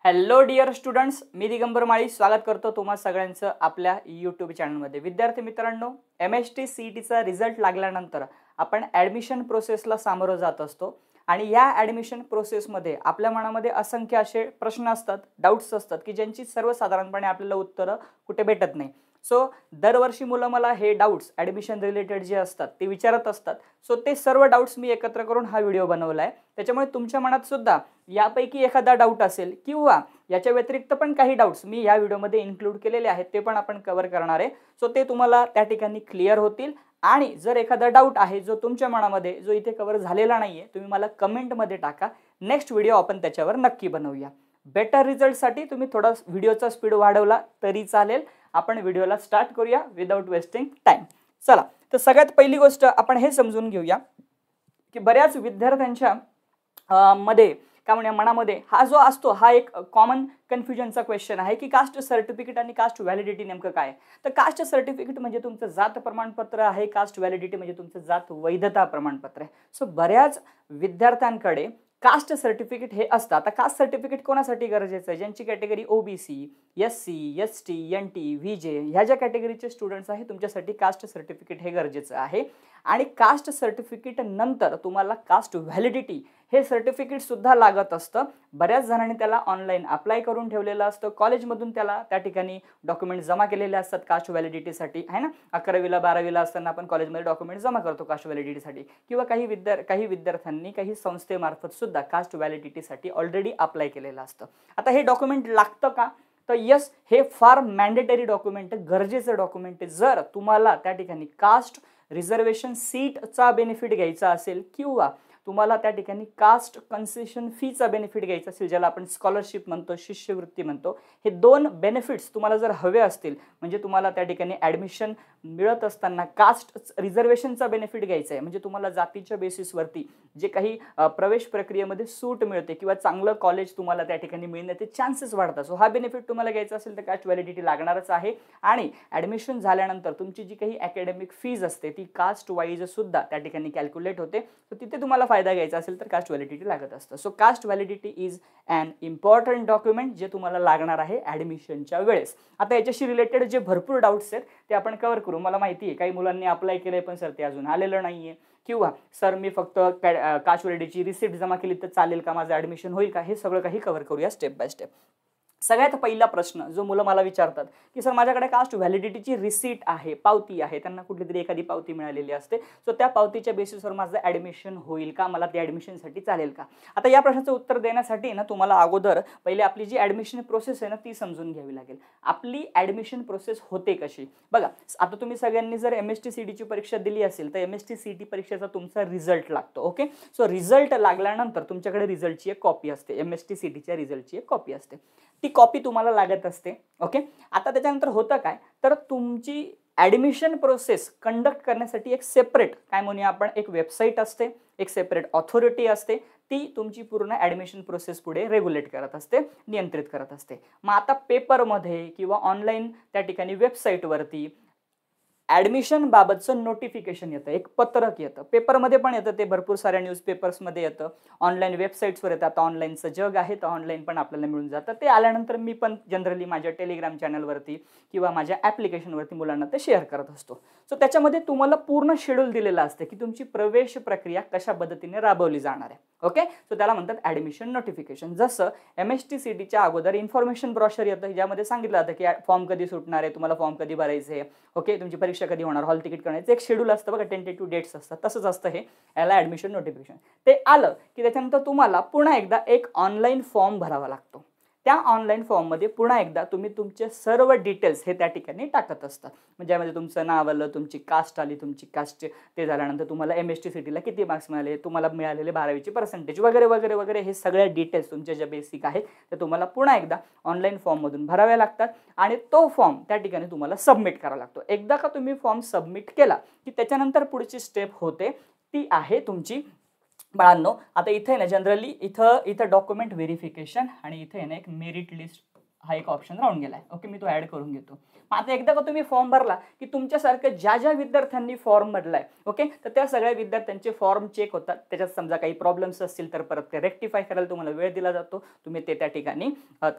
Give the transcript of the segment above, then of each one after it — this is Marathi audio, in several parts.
हॅलो डिअर स्टुडंट्स, मी दिगंबर माळी स्वागत करतो तुम्हा सगळ्यांचं आपल्या यूट्यूब चॅनलमध्ये। विद्यार्थी मित्रांनो, MST CETचा रिझल्ट लागल्यानंतर आपण ॲडमिशन प्रोसेसला सामोरं जात असतो आणि या ॲडमिशन प्रोसेसमध्ये आपल्या मनामध्ये असंख्य असे प्रश्न असतात, डाऊट्स असतात की ज्यांची सर्वसाधारणपणे आपल्याला उत्तरं कुठे भेटत नाही। सो दरवर्षी मुलं मला हे डाऊट्स ॲडमिशन रिलेटेड जे असतात ते विचारत असतात। सो ते सर्व डाऊट्स मी एकत्र करून हा व्हिडिओ बनवला आहे। त्याच्यामुळे तुमच्या मनात सुद्धा यापैकी एखादा डाऊट असेल किंवा याच्या व्यतिरिक्त पण काही डाऊट्स मी या व्हिडिओमध्ये इन्क्लूड केलेले आहेत, ते पण आपण कव्हर करणार आहे। सो ते तुम्हाला त्या ठिकाणी क्लिअर होतील आणि जर एखादा डाऊट आहे जो तुमच्या मनामध्ये जो इथे कव्हर झालेला नाहीये, तुम्ही मला कमेंटमध्ये टाका। नेक्स्ट व्हिडिओ आपण त्याच्यावर नक्की बनवूया। बेटर रिझल्टसाठी तुम्ही थोडा व्हिडिओचा स्पीड वाढवला तरी चालेल। आपण व्हिडिओला स्टार्ट करूया विदाउट वेस्टिंग टाइम। चला, तर सगळ्यात पहिली गोष्ट आपण हे समजून घेऊया की बऱ्याच विद्यार्थ्यांच्या मध्ये काय म्हणूया मनामध्ये हा जो असतो हा एक कॉमन कन्फ्युजनचा क्वेश्चन आहे की कास्ट सर्टिफिकेट आणि कास्ट व्हॅलिडिटी नेमकं काय। तर कास्ट सर्टिफिकेट म्हणजे तुमचं जात प्रमाणपत्र आहे, कास्ट व्हॅलिडिटी म्हणजे तुमचं जात वैधता प्रमाणपत्र आहे। सो बऱ्याच विद्यार्थ्यांकडे कास्ट सर्टिफिकेट हे असतं। आता कास्ट सर्टिफिकेट कोणासाठी गरजेचं आहे? ज्यांची category OBC, SC, ST, NT, VJ ह्या ज्या कॅटेगरीचे स्टुडंट्स आहे तुमच्यासाठी कास्ट सर्टिफिकेट हे गरजेचं आहे। आणि कास्ट सर्टिफिकेट नंतर तुम्हाला कास्ट व्हॅलिडिटी हे सर्टिफिकेट सुद्धा लागत असतं। बऱ्याच जणांनी त्याला ऑनलाईन अप्लाय करून ठेवलेलं असतं, कॉलेजमधून त्याला त्या ठिकाणी डॉक्युमेंट जमा केलेले असतात कास्ट व्हॅलिडिटीसाठी, आहे ना। 11वीला 12वीला असताना आपण कॉलेजमध्ये डॉक्युमेंट जमा करतो कास्ट व्हॅलिडिटीसाठी, किंवा काही विद्यार्थ्यांनी काही संस्थेमार्फत सुद्धा कास्ट व्हॅलिडिटीसाठी ऑलरेडी अप्लाय केलेलं असतं। आता हे डॉक्युमेंट लागतं का? तर यस, हे फार मॅन्डेटरी डॉक्युमेंट, गरजेचं डॉक्युमेंट आहे। जर तुम्हाला त्या ठिकाणी कास्ट रिझर्वेशन सीटचा बेनिफिट घ्यायचा असेल किंवा तुम्हाला त्या ठिकाणी कास्ट कन्सेशन फीचा बेनिफिट घ्यायचा असेल, ज्याला आपण स्कॉलरशिप म्हणतो, शिष्यवृत्ती म्हणतो, हे दोन बेनिफिट्स तुम्हाला जर हवे असतील, म्हणजे तुम्हाला त्या ठिकाणी ॲडमिशन मिळत असताना कास्ट रिझर्वेशनचा बेनिफिट घ्यायचा आहे, म्हणजे तुम्हाला जातीच्या बेसिसवरती जे काही प्रवेश प्रक्रियेमध्ये सूट मिळते किंवा चांगलं कॉलेज तुम्हाला त्या ठिकाणी मिळण्याचे चान्सेस वाढतात। सो हा बेनिफिट तुम्हाला घ्यायचा असेल तर कास्ट व्हॅलिडिटी लागणारच आहे। आणि ॲडमिशन झाल्यानंतर तुमची जी काही अकॅडमिक फीज असते ती कास्ट वाईज सुद्धा त्या ठिकाणी कॅल्क्युलेट होते। तर तिथे तुम्हाला फायदा घ्यायचा असेल तर कास्ट व्हॅलिडिटी लागत असतं। So caste validity is an important document जे तुम्हाला लागणार आहे ॲडमिशनच्या वेळेस। आता याच्याशी रिलेटेड जे भरपूर डाऊट्स आहेत ते आपण कव्हर करू। मला माहिती आहे काही मुलांनी अप्लाय केलंय पण सर ते अजून आलेलं नाहीये, किंवा सर मी फक्त कास्ट व्हॅलिडिटीची रिसिप्ट जमा केली तर चालेल का, माझं ॲडमिशन होईल का, हे सगळं काही कव्हर करूया स्टेप बाय स्टेप। सगळ्यात पहिला प्रश्न जो मुलं मला विचारतात की सर माझ्याकडे कास्ट व्हॅलिडिटीची रिसीट आहे, पावती आहे, त्यांना कुठली तरी एखादी पावती मिळालेली असते, सो त्या पावतीच्या बेसिसवर माझं ॲडमिशन होईल का, मला त्या ॲडमिशनसाठी चालेल का। आता या प्रश्नाचं उत्तर देण्यासाठी ना तुम्हाला अगोदर पहिले आपली जी ॲडमिशन प्रोसेस आहे ना ती समजून घ्यावी लागेल। आपली ॲडमिशन प्रोसेस होते कशी? बघा, आता तुम्ही सगळ्यांनी जर MST CETची परीक्षा दिली असेल तर MST CET परीक्षेचा तुमचा रिझल्ट लागतो। ओके, सो रिझल्ट लागल्यानंतर तुमच्याकडे रिझल्टची एक कॉपी असते, MST CETच्या रिझल्टची एक कॉपी असते, ती कॉपी तुम्हाला लागत असते। ओके, आता त्याच्यानंतर होतं काय, तर तुमची ॲडमिशन प्रोसेस कंडक्ट करण्यासाठी एक सेपरेट काय म्हणूया आपण एक वेबसाईट असते, एक सेपरेट ऑथॉरिटी असते, ती तुमची पूर्ण ॲडमिशन प्रोसेस पुढे रेग्युलेट करत असते, नियंत्रित करत असते। मग आता पेपरमध्ये किंवा ऑनलाईन त्या ठिकाणी वेबसाईटवरती ॲडमिशन बाबतचं नोटिफिकेशन येतं, एक पत्रक येतं, पेपरमध्ये पण येतं, ते भरपूर साऱ्या न्यूजपेपर्समध्ये येतं, ऑनलाईन वेबसाईट्सवर येतं। आता ऑनलाईनचं जग आहे तर ऑनलाईन पण आपल्याला मिळून जातं। ते आल्यानंतर मी पण जनरली माझ्या टेलिग्राम चॅनलवरती किंवा माझ्या ॲप्लिकेशनवरती मुलांना ते शेअर करत असतो। सो त्याच्यामध्ये तुम्हाला पूर्ण शेड्यूल दिलेलं असतं की तुमची प्रवेश प्रक्रिया कशा पद्धतीने राबवली जाणार आहे। ओके, सो त्याला म्हणतात ॲडमिशन नोटिफिकेशन। जसं MST CETच्या अगोदर इन्फॉर्मेशन ब्रॉशर येतं, ज्यामध्ये सांगितलं जातं की फॉर्म कधी सुटणार आहे, तुम्हाला फॉर्म कधी भरायचे, ओके, तुमची परीक्षा कधी होणार, हॉल तिकीट करण्याचं एक शेड्यूल असतं बघा, टेंटेटिव्ह डेट्स असतात, तसंच असतं हे, याला ॲडमिशन नोटिफिकेशन। ते आलं की त्याच्यानंतर तुम्हाला पुन्हा एकदा एक ऑनलाईन फॉर्म भरावा लागतो। त्या ऑनलाईन फॉर्ममध्ये पुन्हा एकदा तुम्ही तुमचे सर्व डिटेल्स हे त्या ठिकाणी टाकत असतात, म्हणजे ज्यामध्ये तुमचं नाव आलं, तुमची कास्ट आली, तुमची कास्ट ते झाल्यानंतर तुम्हाला MST CETला किती मार्क्स मिळाले, तुम्हाला मिळालेले 12वीची पर्सेंटेज वगैरे वगैरे वगैरे, हे सगळ्या डिटेल्स तुमच्या ज्या बेसिक आहेत ते तुम्हाला पुन्हा एकदा ऑनलाईन फॉर्ममधून भराव्या लागतात आणि तो फॉर्म त्या ठिकाणी तुम्हाला सबमिट करावा लागतो। एकदा का तुम्ही फॉर्म सबमिट केला की त्याच्यानंतर पुढची स्टेप होते ती आहे तुमची बाळांनो, आता इथे ना जनरली इथं डॉक्युमेंट व्हेरिफिकेशन आणि इथे ना एक मेरिट लिस्ट हा एक ऑप्शन राहून गेलाय. ओके, मी तो ऍड करून घेतो. आता एकदा का तुम्ही फॉर्म भरला की तुमच्यासारखं ज्या ज्या विद्यार्थ्यांनी फॉर्म भरलाय ओके, तर त्या सगळ्या विद्यार्थ्यांचे फॉर्म चेक होतात. त्याच्यात समजा काही प्रॉब्लेम्स असतील तर परत ते रेक्टिफाय करायला तुम्हाला वेळ दिला जातो. तुम्ही ते त्या ठिकाणी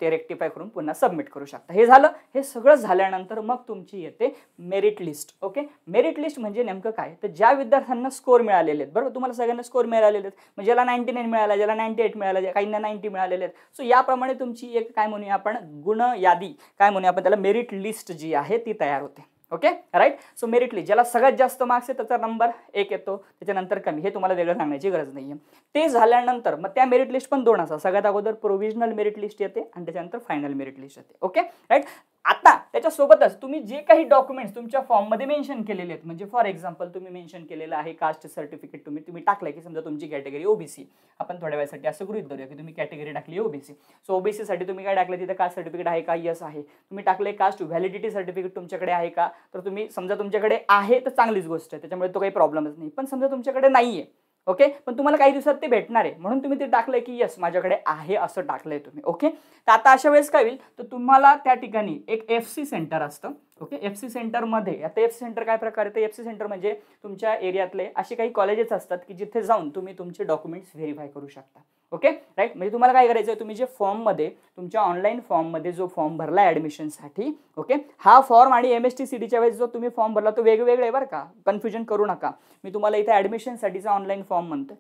ते रेक्टिफाय करून पुन्हा सबमिट करू शकता. हे झालं. हे सगळं झाल्यानंतर मग तुमची येते merit list. Okay, merit list म्हणजे नेमकं काय, तर ज्या विद्यार्थ्यांना स्कोर मिळालेले आहेत, बरोबर, तुम्हाला सगळ्यांना स्कोर मिळालेले आहेत, म्हणजे ज्याला 99 मिळाला, ज्याला 98 मिळाला, काहींना 90 मिळालेले आहेत. सो याप्रमाणे तुमची एक काय म्हणूया आपण गुण यादी, काय म्हणूया आपण त्याला, मेरिट लिस्ट जी आहे ती तयार होते. Okay, right. So merit list, ज्याला सगळ्यात जास्त मार्क्स आहे त्याचा नंबर 1 येतो, त्याच्यानंतर कमी. हे तुम्हाला वेगळं सांगण्याची गरज नाहीये. ते झाल्यानंतर मग त्या मेरिट लिस्ट पण 2 असतात. सगळ्यात अगोदर प्रोव्हिजनल मेरिट लिस्ट येते आणि त्याच्यानंतर फायनल मेरिट लिस्ट येते. Okay, right. आता त्याच्यासोबतच तुम्ही जे काही डॉक्युमेंट्स तुमच्या फॉर्म मध्ये मेन्शन केलेले आहेत, म्हणजे फॉर एक्झाम्पल तुम्ही मेन्शन केलेलं आहे कास्ट सर्टिफिकेट, तुम्ही टाकलंय की समजा तुमची कॅटेगरी ओबीसी, आपण थोड्या वेळासाठी असं गृहीत धरूया की तुम्ही कॅटेगरी टाकली ओबीसी. सो ओबीसी साठी तुम्ही काय टाकलं, तिथे कास्ट सर्टिफिकेट आहे का, यस आहे. तुम्ही टाकले कास्ट व्हॅलिडिटी सर्टिफिकेट तुमच्याकडे आहे का, तर तुम्ही समजा तुमच्याकडे आहे तर चांगलीच गोष्ट आहे, त्याच्यामुळे तो काही प्रॉब्लेमच नाही. पण समजा तुमच्याकडे नाहीये, ओके, पण तुम्हाला काही दिवसात ते भेटणार आहे म्हणून तुम्ही ते टाकलंय की यस माझ्याकडे आहे असं टाकलंय तुम्ही. ओके, तर आता अशा वेळेस काय होईल, तर तुम्हाला त्या ठिकाणी एक FC सेंटर असतं. ओके, FC सेंटर मध्ये, आता FC सेंटर काय प्रकार आहे, तर FC सेंटर म्हणजे तुमच्या एरियातले असे काही कॉलेजेस असतात की जिथे जाऊन तुम्ही तुमचे डॉक्युमेंट्स व्हेरीफाय करू शकता. Okay, right. म्हणजे तुम्हाला काय करायचं आहे, तुम्ही जे फॉर्म मध्ये तुमच्या ऑनलाईन फॉर्म मध्ये जो फॉर्म भरला ऍडमिशनसाठी, ओके, हा फॉर्म आणि MSTCTच्या वेळेस जो तुम्ही फॉर्म भरला तो वेगवेगळे आहे बरं का, कन्फ्युजन करू नका. मी तुम्हाला इथे ऍडमिशनसाठीचा ऑनलाईन फॉर्म म्हणतो.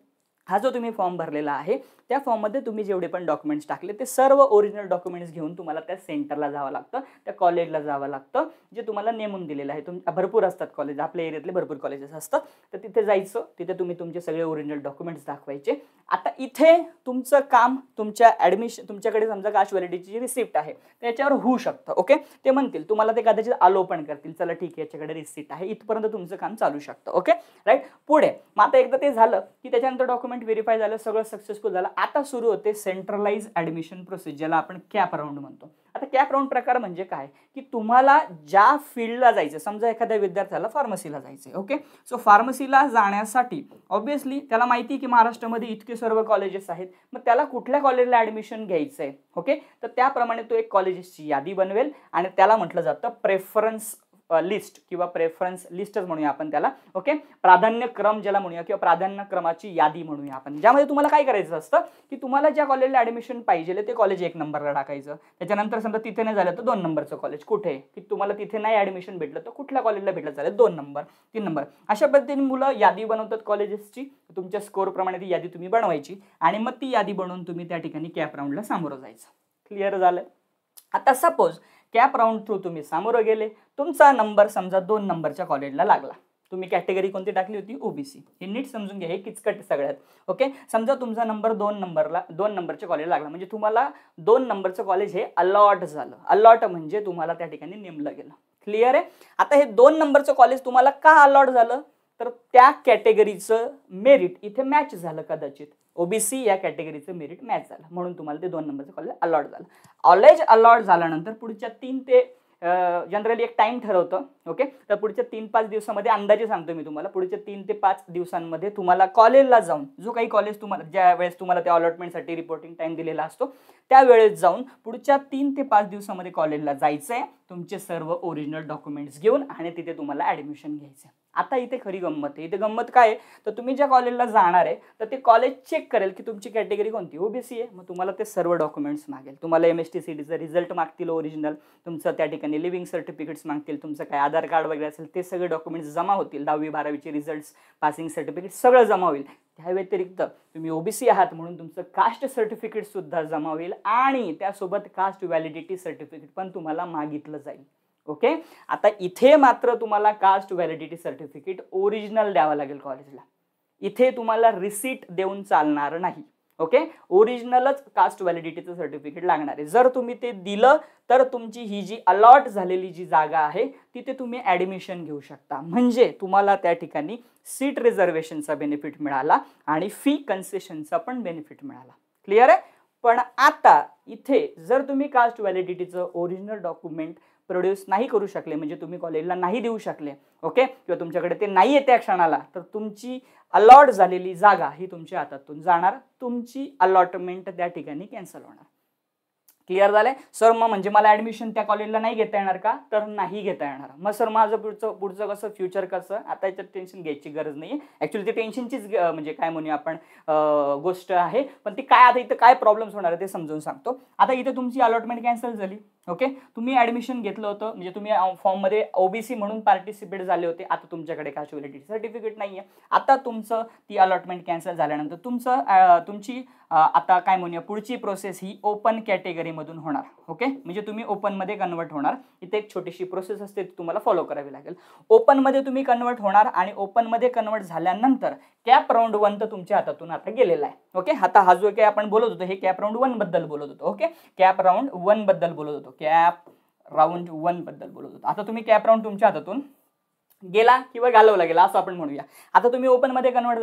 हा जो तुम्ही फॉर्म भरलेला आहे त्या फॉर्ममध्ये तुम्ही जेवढे पण डॉक्युमेंट्स टाकले ते सर्व ओरिजिनल डॉक्युमेंट्स घेऊन तुम्हाला त्या सेंटरला जावं लागतं, त्या कॉलेजला जावं लागतं जे तुम्हाला नेमून दिलेलं आहे. भरपूर असतात कॉलेज, आपल्या एरियातले भरपूर कॉलेजेस असतात, तर तिथे जायचं, तिथे तुम्ही तुमचे सगळे ओरिजिनल डॉक्युमेंट्स दाखवायचे. आता इथे तुमचं काम, तुमच्या तुमच्याकडे समजा कास्ट व्हॅलिडिटीची रिसिप्ट आहे त्याच्यावर होऊ शकतं. ओके, ते म्हणतील तुम्हाला, ते कदाचित अलो पण करतील, चला ठीक आहे याच्याकडे रिसिप्ट आहे, इथपर्यंत तुमचं काम चालू शकतं. Okay, right. पुढे मग आता एकदा ते झालं की त्याच्यानंतर डॉक्युमेंट व्हेरीफाय झालं, सगळं सक्सेसफुल झालं. आता सुरू होते सेंट्रलाइज ऍडमिशन प्रोसेस, ज्याला आपण कॅप राऊंड म्हणतो. आता कॅप राऊंड प्रकार म्हणजे काय, की तुम्हाला ज्या फील्डला जायचं, समजा एखाद्या विद्यार्थ्याला फार्मसीला जायचंय. ओके, सो फार्मसीला जाण्यासाठी ऑब्व्हियसली त्याला माहिती की महाराष्ट्रामध्ये इतके सर्व कॉलेजेस आहेत, मग त्याला कुठल्या कॉलेजला ऍडमिशन घ्यायचंय. ओके, तर त्याप्रमाणे तो एक कॉलेजेसची यादी बनवेल आणि त्याला म्हटलं जातं प्रेफरन्स लिस्ट किंवा प्रेफरन्स लिस्टच म्हणूया आपण त्याला. ओके, प्राधान्यक्रम ज्याला म्हणूया किंवा प्राधान्यक्रमाची यादी म्हणूया आपण, ज्यामध्ये तुम्हाला काय करायचं असतं की तुम्हाला ज्या कॉलेजला ऍडमिशन पाहिजे ते कॉलेज 1 नंबरला टाकायचं. त्याच्यानंतर समजा तिथे नाही झालं तर 2 नंबरचं कॉलेज कुठे, की तुम्हाला तिथे नाही ऍडमिशन भेटलं तर कुठल्या कॉलेजला भेटलं चालेल, 2 नंबर 3 नंबर, अशा पद्धतीने मुलं यादी बनवतात कॉलेजेसची. तुमच्या स्कोर प्रमाणे ती यादी तुम्ही बनवायची आणि मग ती यादी बनवून तुम्ही त्या ठिकाणी कॅप राऊंडला सामोरं जायचं. क्लिअर झालं. आता सपोज कॅप राऊंड थ्रू तुम्ही सामोरं गेले, तुमचा नंबर समजा 2 नंबरच्या कॉलेजला लागला. तुम्ही कॅटेगरी कोणती टाकली होती, ओबीसी. हे नीट समजून घ्या, हे किचकट सगळ्यात. ओके, समजा तुमचा नंबर 2 नंबरच्या कॉलेजला लागला, म्हणजे तुम्हाला 2 नंबरचं कॉलेज हे अलॉट झालं. अलॉट म्हणजे तुम्हाला त्या ठिकाणी नेमलं गेलं. क्लिअर आहे. आता हे 2 नंबरचं कॉलेज तुम्हाला का अलॉट झालं, तर त्या कॅटेगरीचं मेरिट इथे मॅच झालं, कदाचित ओबीसी या कॅटेगरीचं मेरिट मॅच झालं म्हणून तुम्हाला ते 2 नंबरचं कॉलेज अलॉट झालं. कॉलेज अलॉट झाल्यानंतर पुढच्या 3 ते जनरली एक टाइम ठरवतं. ओके, तर पुढच्या 3-5 दिवसामध्ये, अंदाजे सांगतो मी तुम्हाला, पुढच्या 3 ते 5 दिवसांमध्ये तुम्हाला कॉलेजला जाऊन, जो काही कॉलेज तुम्हाला ज्या वेळेस तुम्हाला त्या अलॉटमेंटसाठी रिपोर्टिंग टाइम दिलेला असतो त्यावेळेस जाऊन पुढच्या 3 ते 5 दिवसामध्ये कॉलेजला जायचंय, तुमचे सर्व ओरिजिनल डॉक्युमेंट्स घेऊन, आणि तिथे तुम्हाला ऍडमिशन घ्यायचं. आता इथे खरी गंमत आहे. इथे गंमत काय आहे, तर तुम्ही ज्या कॉलेजला जाणार आहे तर ते कॉलेज चेक करेल की तुमची कॅटेगरी कोणती, ओबीसी आहे. मग तुम्हाला ते सर्व डॉक्युमेंट्स मागेल. तुम्हाला MSTCTचा रिझल्ट मागतील ओरिजिनल, तुमचं त्या ठिकाणी लिव्हिंग सर्टिफिकेट्स मागतील, तुमचं काय आधार कार्ड वगैरे असेल ते सगळे डॉक्युमेंट्स जमा होतील. 10वी-12वीचे रिझल्ट्स, पासिंग सर्टिफिकेट सगळं जमा होईल. त्या व्यतिरिक्त तुम्ही ओबीसी आहात म्हणून तुमचं कास्ट सर्टिफिकेट सुद्धा जमा होईल आणि त्यासोबत कास्ट व्हॅलिडिटी सर्टिफिकेट पण तुम्हाला मागितलं जाईल. ओके, आता इथे मात्र तुम्हाला कास्ट व्हॅलिडिटी सर्टिफिकेट ओरिजिनल द्यावं लागेल कॉलेजला. इथे तुम्हाला रिसीट देऊन चालणार नाही. ओके, ओरिजिनलच कास्ट व्हॅलिडिटीचं सर्टिफिकेट लागणार आहे. जर तुम्ही ते दिलं तर तुमची ही जी अलॉट झालेली जी जागा आहे तिथे तुम्ही ऍडमिशन घेऊ शकता. म्हणजे तुम्हाला त्या ठिकाणी सीट रिझर्वेशनचा बेनिफिट मिळाला आणि फी कन्सेशनचा पण बेनिफिट मिळाला. क्लिअर आहे. पण आता इथे जर तुम्ही कास्ट व्हॅलिडिटीचं ओरिजिनल डॉक्युमेंट प्रोड्यूस नाही करू शकले, म्हणजे तुम्ही कॉलेजला नाही देऊ शकले, ओके, किंवा तुमच्याकडे ते नाही आहे त्या क्षणाला, तर तुमची अलॉट झालेली जागा ही तुमच्या हातातून जाणार, तुमची अलॉटमेंट त्या ठिकाणी कॅन्सल होणार. क्लिअर झालंय सर? मग म्हणजे मला ऍडमिशन त्या कॉलेजला नाही घेता येणार का? तर नाही घेता येणार. मग सर माझं पुढचं कसं फ्युचर कसं? आता याच्यात टेन्शन घ्यायची गरज नाही. ऍक्च्युली ती टेन्शनचीच म्हणजे काय म्हणूया आपण गोष्ट आहे. पण ती काय आता इथं काय प्रॉब्लेम्स होणार आहे ते समजून सांगतो. आता इथे तुमची अलॉटमेंट कॅन्सल झाली. ओके, तुम्ही ऍडमिशन घेतलं होतं म्हणजे तुम्ही फॉर्ममध्ये ओबीसी म्हणून पार्टिसिपेट झाले होते. आता तुमच्याकडे कास्ट व्हॅलिडिटी सर्टिफिकेट नाहीये. आता तुमचं ती अलॉटमेंट कॅन्सल झाल्यानंतर तुमची आता काय म्हणूया पुढची प्रोसेस ही ओपन कॅटेगरीमधून होणार. ओके, म्हणजे तुम्ही ओपनमध्ये कन्वर्ट होणार. इथे एक छोटीशी प्रोसेस असते ती तुम्हाला फॉलो करावी लागेल. ओपनमध्ये तुम्ही कन्वर्ट होणार आणि ओपनमध्ये कन्वर्ट झाल्यानंतर कॅप राऊंड 1 तर तुमच्या हातातून आता गेलेला आहे. ओके, आता हा जो काही आपण बोलत होतो हे कॅप राऊंड 1 बद्दल बोलत होतो. ओके, कॅप राऊंड 1 बद्दल बोलत होतो. कॅप राऊंड 1 बद्दल बोलत होतो. आता तुम्ही कॅप राऊंड तुमच्या हातातून गेला किंवा घालवला गेला असं आपण म्हणूया. आता तुम्ही ओपनमध्ये कन्वर्ट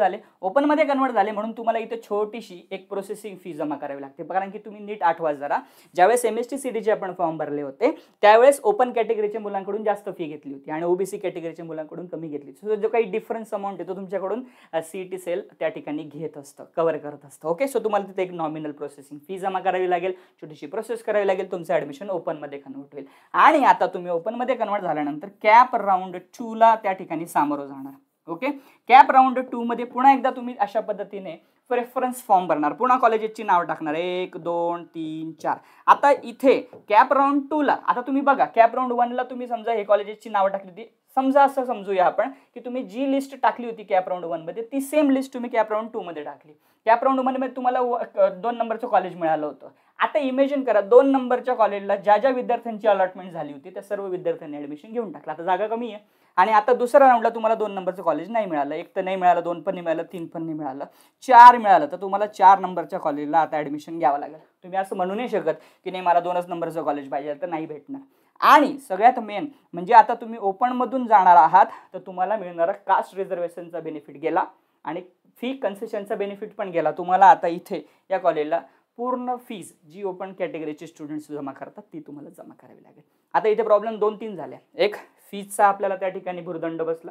झाले म्हणून तुम्हाला इथे छोटीशी एक प्रोसेसिंग फी जमा करावी लागते. कारण की तुम्ही नीट आठवा जरा, ज्यावेळेस MST CETचे आपण फॉर्म भरले होते त्यावेळेस ओपन कॅटेगरीच्या मुलांकडून जास्त फी घेतली होती आणि ओबीसी कॅटेगरीच्या मुलांकडून कमी घेतली. सो जो काही डिफरन्स अमाऊंट येतो तुमच्याकडून CET सेल त्या ठिकाणी घेत असतं, कव्हर करत असतं. ओके, सो तुम्हाला तिथे एक नॉमिनल प्रोसेसिंग फी जमा करावी लागेल, छोटीशी प्रोसेस करावी लागेल, तुमचं ऍडमिशन ओपनमध्ये कन्वर्ट होईल. आणि आता तुम्ही ओपनमध्ये कन्वर्ट झाल्यानंतर कॅप राऊंड 2 ला त्या ठिकाणी सामोरं जाणार. ओके, कॅप राऊंड 2 मध्ये पुन्हा एकदा तुम्ही अशा पद्धतीने प्रेफरन्स फॉर्म भरणार, पुन्हा कॉलेजेसची नाव टाकणार 1 2 3 4. आता इथे कॅप राऊंड 2 ला आता तुम्ही बघा, कॅप राऊंड 1 ला तुम्ही समजा हे कॉलेजेसची नाव टाकली होती. समजा असं समजूया आपण की तुम्ही जी लिस्ट टाकली होती कॅप राऊंड 1 मध्ये ती सेम लिस्ट तुम्ही कॅप राऊंड 2 मध्ये टाकली. कॅप राऊंड 1 मध्ये तुम्हाला 2 नंबरचं कॉलेज मिळालं होतं. आता इमेजिन करा 2 नंबरच्या कॉलेजला ज्या विद्यार्थ्यांची अलॉटमेंट झाली होती त्या सर्व विद्यार्थ्यांनी ऍडमिशन घेऊन टाकलं. आता जागा कमी आहे आणि आता दुसऱ्या राऊंडला तुम्हाला 2 नंबरचं कॉलेज नाही मिळालं, 1 तर नाही मिळालं, 2 पण नाही मिळालं, 3 पण नाही मिळालं, 4 मिळालं. तर तुम्हाला 4 नंबरच्या कॉलेजला आता ऍडमिशन घ्यावं लागेल. तुम्ही असं म्हणू नाही शकत की नाही मला 2च नंबरचं कॉलेज पाहिजे, तर नाही भेटणार. आणि सगळ्यात मेन म्हणजे आता तुम्ही ओपन मधून जाणार आहात तर तुम्हाला मिळणारा कास्ट रिझर्वेशनचा बेनिफिट गेला आणि फी कन्सेशनचा बेनिफिट पण गेला. तुम्हाला आता इथे या कॉलेजला पूर्ण फीज जी ओपन कॅटेगरीचे स्टुडंट्स जमा करतात ती तुम्हाला जमा करावी लागेल. आता इथे प्रॉब्लेम 2-3 झाल्या. एक, फीजचा आपल्याला त्या ठिकाणी भुर्दंड बसला,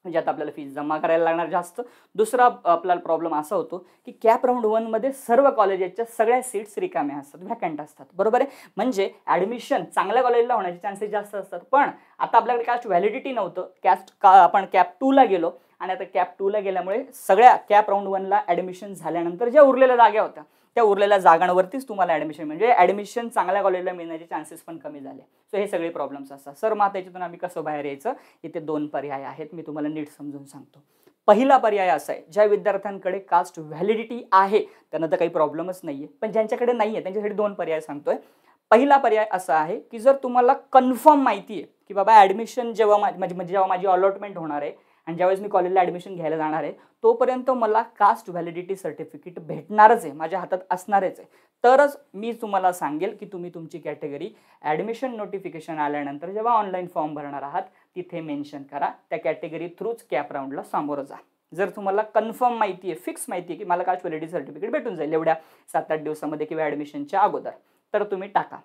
म्हणजे आता आपल्याला फीज जमा करायला लागणार जास्त. दुसरा आपल्याला प्रॉब्लेम असा होतो की कॅप राऊंड 1 मध्ये सर्व कॉलेजेसच्या सगळ्या सीट्स रिकाम्या असतात, व्हॅकंट असतात. बरोबर आहे, म्हणजे ऍडमिशन चांगल्या कॉलेजला होण्याचे चान्सेस जास्त असतात. पण आता आपल्याकडे कास्ट व्हॅलिडिटी नव्हतं, आपण कॅप 2 ला गेलो आणि आता कॅप 2 ला गेल्यामुळे सगळ्या कॅप राऊंड 1 ला ऍडमिशन झाल्यानंतर ज्या उरलेल्या जागा होत्या त्या उरलेल्या जागांवरतीच तुम्हाला ऍडमिशन, म्हणजे ऍडमिशन चांगल्या कॉलेजला मिळण्याचे चान्सेस पण कमी झाले. सो हे सगळे प्रॉब्लेम्स असतात. सर मग याच्यातून आम्ही कसं बाहेर यायचं? इथे 2 पर्याय आहेत, मी तुम्हाला नीट समजून सांगतो. पहिला पर्याय असा आहे, ज्या विद्यार्थ्यांकडे कास्ट व्हॅलिडिटी आहे त्यांना तर काही प्रॉब्लेमच नाहीये, पण ज्यांच्याकडे नाहीये त्यांच्यासाठी 2 पर्याय सांगतोय. पहिला पर्याय असा आहे की जर तुम्हाला कन्फर्म माहिती आहे की बाबा ऍडमिशन जेव्हा जेव्हा माझी अलॉटमेंट होणार आहे आणि ज्यावेळेस मी कॉलेजला ऍडमिशन घ्यायला जाणार आहे तोपर्यंत मला कास्ट व्हॅलिडिटी सर्टिफिकेट भेटणारच आहे, माझ्या हातात असणारच आहे, तरच मी तुम्हाला सांगेल की तुम्ही तुमची कॅटेगरी ऍडमिशन नोटिफिकेशन आल्यानंतर जेव्हा ऑनलाईन फॉर्म भरणार आहात तिथे मेन्शन करा, त्या कॅटेगरी थ्रूच कॅप राऊंडला सामोरं जा. जर तुम्हाला कन्फर्म माहिती आहे, फिक्स माहिती आहे की मला कास्ट व्हॅलिडिटी सर्टिफिकेट भेटून जाईल एवढ्या 7-8 दिवसामध्ये किंवा ऍडमिशनच्या अगोदर, तर तुम्ही टाका.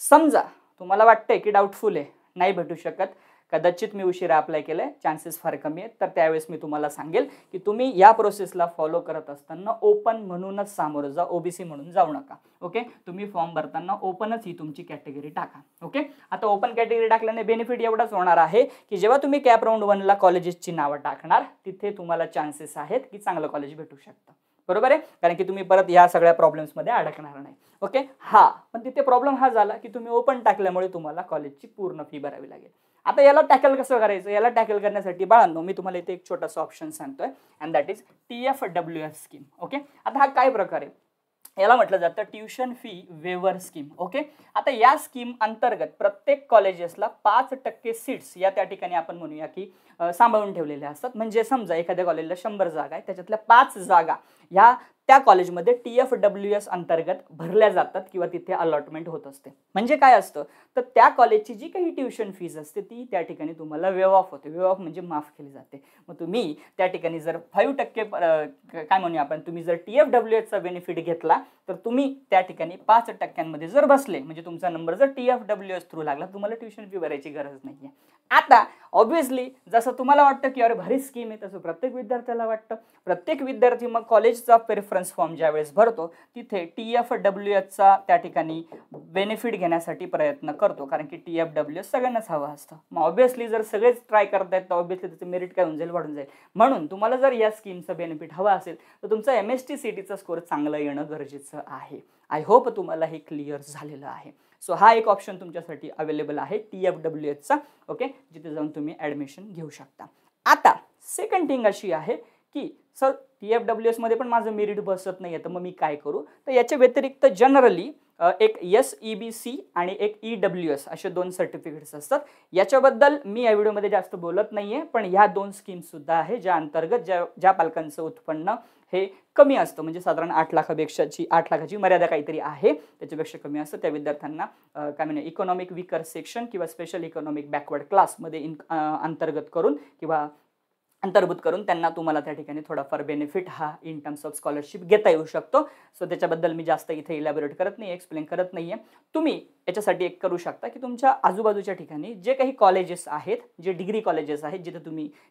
समजा तुम्हाला वाटतंय की डाऊटफुल आहे, नाही भेटू शकत, कदाचित मी उशिरा अप्लाय केलंय, चान्सेस फार कमी आहेत, तर त्यावेळेस मी तुम्हाला सांगेल की तुम्ही या प्रोसेसला फॉलो करत असताना ओपन म्हणूनच सामोरं जा, ओबीसी म्हणून जाऊ नका. ओके, तुम्ही फॉर्म भरताना ओपनच ही तुमची कॅटेगरी टाका. ओके, आता ओपन कॅटेगरी टाकल्याने बेनिफिट एवढाच होणार आहे की जेव्हा तुम्ही कॅप राऊंड 1 ला कॉलेजेसची नावं टाकणार तिथे तुम्हाला चान्सेस आहेत की चांगलं कॉलेज भेटू शकतं. बरोबर आहे, कारण की तुम्ही परत या सगळ्या प्रॉब्लेम्समध्ये अडकणार नाही. ओके, हा पण तिथे प्रॉब्लेम हा झाला की तुम्ही ओपन टाकल्यामुळे तुम्हाला कॉलेजची पूर्ण फी भरावी लागेल. आता याला टॅकल कसं करायचं? याला टॅकल करण्यासाठी बाळांनो मी तुम्हाला इथे एक छोटासा ऑप्शन सांगतोय and that is TFWS scheme. Okay, आता हा काय प्रकार आहे? याला म्हटलं जातं ट्युशन फी वेवर स्कीम. ओके, आता या स्कीम अंतर्गत प्रत्येक कॉलेजेसला 5% सीट्स या त्या ठिकाणी आपण म्हणूया की सांभाळून ठेवलेल्या असतात. म्हणजे समजा एखाद्या कॉलेजला 100 जागा आहे, त्याच्यातल्या 5 जागा ह्या त्या कॉलेजमध्ये TFWS अंतर्गत भरल्या जातात किंवा तिथे अलॉटमेंट होत असते. म्हणजे काय असतं तर त्या कॉलेजची जी काही ट्युशन फीज असते ती त्या ठिकाणी तुम्हाला वेव ऑफ होते. वेव ऑफ म्हणजे माफ केली जाते. मग तुम्ही त्या ठिकाणी जर 5% काय म्हणूया आपण, तुम्ही जर TFWS चा बेनिफिट घेतला तर तुम्ही त्या ठिकाणी 5% जर बसले, म्हणजे तुमचा नंबर जर TFWS थ्रू लागला तुम्हाला ट्युशन फी भरायची गरज नाहीये. आता ऑब्व्हियसली जसं तुम्हाला वाटतं की अरे भारी स्कीम आहे, तसं प्रत्येक विद्यार्थ्याला वाटतं. प्रत्येक विद्यार्थी मग कॉलेजचा प्रेफरन्स रेफरन्स फॉर्म ज्यावेळेस भरतो तिथे TFWSचा त्या ठिकाणी बेनिफिट घेण्यासाठी प्रयत्न करतो, कारण की TFWS सगळ्यांनाच हवं असतं. मग ऑब्व्हियसली जर सगळेच ट्राय करतायत तर ऑब्व्हियसली त्याचं मेरिट काय होऊन जाईल, वाढून जाईल. म्हणून तुम्हाला जर या स्कीमचं बेनिफिट हवं असेल तर तुमचा MST CETचा स्कोअर चांगलं येणं गरजेचं आहे. आय होप तुम्हाला हे क्लिअर झालेलं आहे. सो हा एक ऑप्शन तुमच्यासाठी अवेलेबल आहे TFWSचा. ओके, जिथे जाऊन तुम्ही ॲडमिशन घेऊ शकता. आता सेकंड थिंग अशी आहे की सर TFWS मध्ये पण माझं मेरिट बसत नाही आहे, तर मग मी काय करू? तर याच्या व्यतिरिक्त जनरली एक SEBC आणि एक EWS असे 2 सर्टिफिकेट्स असतात. याच्याबद्दल मी या व्हिडिओमध्ये जास्त बोलत नाहीये, पण ह्या 2 स्कीम्स सुद्धा आहे ज्या अंतर्गत ज्या पालकांचं उत्पन्न हे कमी असतं, म्हणजे साधारण 8 लाखाची मर्यादा काहीतरी आहे, त्याच्यापेक्षा कमी असतं, त्या विद्यार्थ्यांना काय म्हणजे इकॉनॉमिक वीकर सेक्शन किंवा स्पेशल इकॉनॉमिक बॅकवर्ड क्लासमध्ये अंतर्भूत करून त्यांना तुम्हाला त्या ठिकाणी थोडाफार बेनिफिट हा इन टर्म्स ऑफ स्कॉलरशिप घेता येऊ शकतो. सो त्याच्याबद्दल मी जास्त इथे इलॅबोरेट करत नाही, एक्सप्लेन करत नाहीये. तुम्ही याच्यासाठी एक करू शकता की तुमच्या आजूबाजूच्या ठिकाणी जे काही कॉलेजेस आहेत, जे डिग्री कॉलेजेस आहेत,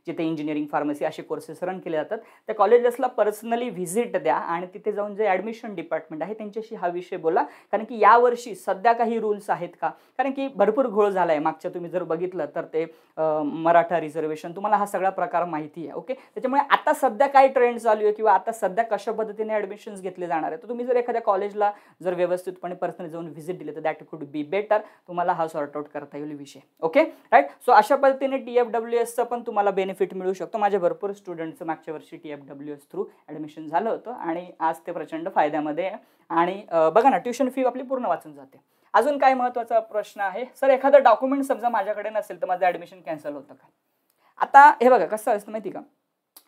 जिथे इंजिनिअरिंग फार्मसी असे कोर्सेस रन केले जातात, त्या कॉलेजेसला पर्सनली व्हिजिट द्या आणि तिथे जाऊन जे ॲडमिशन डिपार्टमेंट आहे त्यांच्याशी हा विषय बोला. कारण की यावर्षी सध्या काही रूल्स आहेत का, कारण की भरपूर घोळ झाला आहे. मागच्या तुम्ही जर बघितलं तर ते मराठा रिझर्वेशन, तुम्हाला हा सगळा प्रकार माहिती आहे. ओके, त्याच्यामुळे आता सध्या काय ट्रेंड चालू आहे किंवा आता सध्या कशा पद्धतीने ॲडमिशन्स घेतले जाणार आहे, तर तुम्ही जर एखाद्या कॉलेजला जर व्यवस्थितपणे पर्सनली जाऊन व्हिजिट दिली तर दॅट कुड बी बेटर, तुम्हाला हा सॉर्ट आउट करता येईल विषय. Okay right. सो अशा पद्धतीने TFWSचं पण तुम्हाला बेनिफिट मिळू शकतो. माझे भरपूर स्टुडंट्सचं मागच्या वर्षी TFWS थ्रू ॲडमिशन झालं होतं आणि आज ते प्रचंड फायद्यामध्ये आहे. आणि बघा ना, ट्युशन फी आपली पूर्ण वाचून जाते. अजून काय महत्त्वाचा प्रश्न आहे, सर एखादं डॉक्युमेंट समजा माझ्याकडे नसेल तर माझं ॲडमिशन कॅन्सल होतं का? आता हे बघा कसं असतं माहिती का,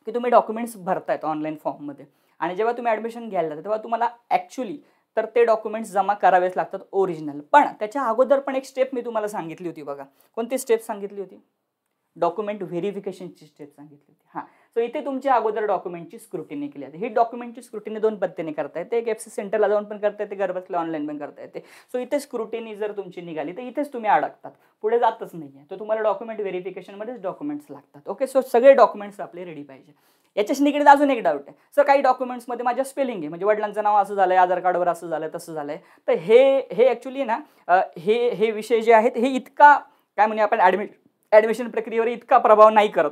की तुम्ही डॉक्युमेंट्स भरतायत ऑनलाईन फॉर्ममध्ये आणि जेव्हा तुम्ही ॲडमिशन घ्यायला जाता तेव्हा तुम्हाला ॲक्च्युली तर ते डॉक्युमेंट्स जमा करावेच लागतात ओरिजिनल. पण त्याच्या अगोदर पण एक स्टेप मी तुम्हाला सांगितली होती बघा. कोणती स्टेप सांगितली होती? डॉक्युमेंट व्हेरिफिकेशनची स्टेप सांगितली होती. हां, सो इथे तुमच्या अगोदर डॉक्युमेंटची स्क्रुटिनी केली आहे. ही डॉक्युमेंटची स्क्रुटिनी 2 पद्धतीने करता येते. एक FC सेंटरला जाऊन पण करता येते, घरबसल्या ऑनलाईन पण करता येते. सो इथे स्क्रुटिनी जर तुमची निघाली तर इथेच तुम्ही अडकतात, पुढे जातच नाहीये. तर तुम्हाला डॉक्युमेंट व्हेरिफिकेशनमध्येच डॉक्युमेंट्स लागतात. ओके, सो सगळे डॉक्युमेंट्स आपले रेडी पाहिजे. याच्याशी निगडीत अजून एक डाऊट आहे, सर काही डॉक्युमेंट्समध्ये माझ्या स्पेलिंग आहे, म्हणजे वडिलांचं नाव असं झालंय, आधार कार्डवर असं झालंय, तसं झालंय. तर हे ॲक्च्युली ना हे विषय जे आहेत हे इतका काय म्हणजे आपण ॲडमिशन प्रक्रियेवर इतका प्रभाव नाही करत,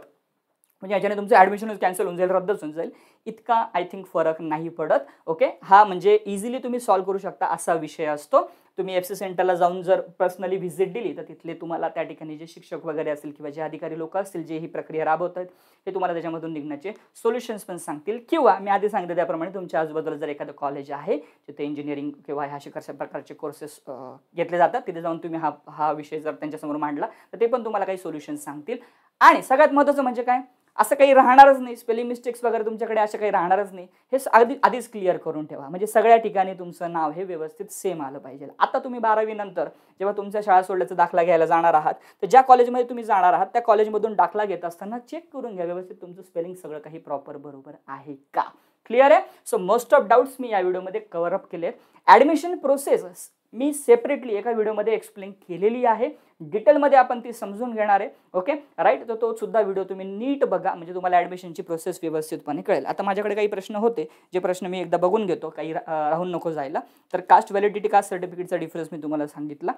म्हणजे याच्याने तुमचं ॲडमिशनच कॅन्सल होऊन जाईल, रद्दच होऊन जाईल, इतका आय थिंक फरक नाही पडत. ओके, हा म्हणजे इझिली तुम्ही सॉल्व्ह करू शकता असा विषय असतो. तुम्ही FC सेंटरला जाऊन जर पर्सनली व्हिजिट दिली तर तिथले तुम्हाला त्या ठिकाणी जे शिक्षक वगैरे असतील किंवा जे अधिकारी लोक असतील जे ही प्रक्रिया राबवत आहेत ते तुम्हाला त्याच्यामधून निघण्याचे सोल्युशन्स पण सांगतील. किंवा मी आधी सांगितलं त्याप्रमाणे तुमच्या आजूबाजूला जर एखादं कॉलेज आहे जिथे इंजिनिअरिंग किंवा ह्या कशा प्रकारचे कोर्सेस घेतले जातात, तिथे जाऊन तुम्ही हा विषय जर त्यांच्यासमोर मांडला तर ते पण तुम्हाला काही सोल्युशन्स सांगतील. आणि सगळ्यात महत्त्वाचं म्हणजे काय, असं काही राहणारच नाही, स्पेलिंग मिस्टेक्स वगैरे तुमच्याकडे असं काही राहणारच नाही, हे आधीच क्लिअर करून ठेवा. म्हणजे सगळ्या ठिकाणी तुमचं नाव हे व्यवस्थित सेम आलं पाहिजे. आता तुम्ही 12वी नंतर जेव्हा तुमच्या शाळा सोडल्याचा दाखला घ्यायला जाणार आहात तर ज्या कॉलेजमध्ये तुम्ही जाणार आहात त्या कॉलेजमधून दाखला घेत असताना चेक करून घ्या व्यवस्थित तुमचं स्पेलिंग सगळं काही प्रॉपर बरोबर आहे का. क्लिअर आहे. सो मोस्ट ऑफ डाऊट्स मी या व्हिडिओमध्ये कव्हर अप केले. ॲडमिशन प्रोसेस मी सेपरेटली एका व्हिडिओमध्ये एक्सप्लेन केलेली आहे, डिटेलमध्ये आपण ती समजून घेणार आहे. Okay right. तर तो सुद्धा व्हिडिओ तुम्ही नीट बघा, म्हणजे तुम्हाला ॲडमिशनची प्रोसेस व्यवस्थितपणे कळेल. आता माझ्याकडे काही प्रश्न होते, जे प्रश्न मी एकदा बघून घेतो, काही राहून नको जायला. तर कास्ट व्हॅलिडिटी, कास्ट सर्टिफिकेटचा डिफरन्स मी तुम्हाला सांगितला.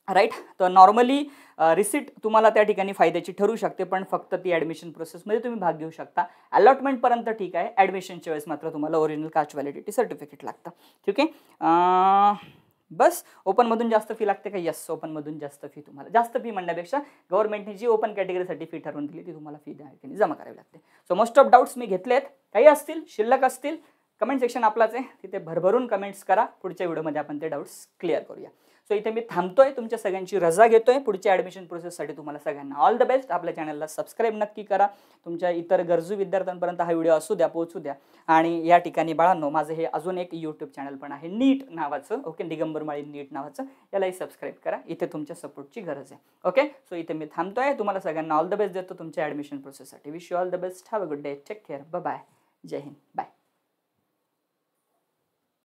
राईट. तर नॉर्मली रिसिट तुम्हाला त्या ठिकाणी फायद्याची ठरू शकते, पण फक्त ती ॲडमिशन प्रोसेसमध्ये तुम्ही भाग घेऊ शकता. अलॉटमेंटपर्यंत ठीक आहे, ॲडमिशनच्या वेळेस मात्र तुम्हाला ओरिजिनल कास्ट व्हॅलिडिटी सर्टिफिकेट लागतं. ठीक आहे. बस ओपनमधून जास्त फी लागते का? यस, ओपनमधून जास्त फी, तुम्हाला जास्त फी म्हणण्यापेक्षा गव्हर्नमेंटने जी ओपन कॅटेगरीसाठी फी ठरवून दिली ती तुम्हाला फी जमा करावी लागते. सो मोस्ट ऑफ डाऊट्स मी घेतलेत. काही असतील शिल्लक असतील कमेंट सेक्शन आपलाच आहे, तिथे भरभरून कमेंट्स करा. पुढच्या व्हिडिओमध्ये आपण ते डाऊट्स क्लिअर करूया. सो इथे मी थांबतोय, तुमच्या सगळ्यांची रजा घेतोय. पुढच्या ॲडमिशन प्रोसेससाठी तुम्हाला सगळ्यांना ऑल द बेस्ट. आपल्या चॅनलला सबस्क्राईब नक्की करा. तुमच्या इतर गरजू विद्यार्थ्यांपर्यंत हा व्हिडिओ असू द्या, पोहोचू द्या. आणि या ठिकाणी बाळांनो, माझं हे अजून एक यूट्यूब चॅनल पण आहे नीट नावाचं. ओके, दिगंबर माळी नीट नावाचं, यालाही सबस्क्राईब करा. इथे तुमच्या सपोर्टची गरज आहे. ओके, सो इथे मी थांबतोय. तुम्हाला सगळ्यांना ऑल द बेस्ट देतो तुमच्या ॲडमिशन प्रोसेससाठी. Wish you all the best. Have a good day. Take care. Bye. जय हिंद. बाय.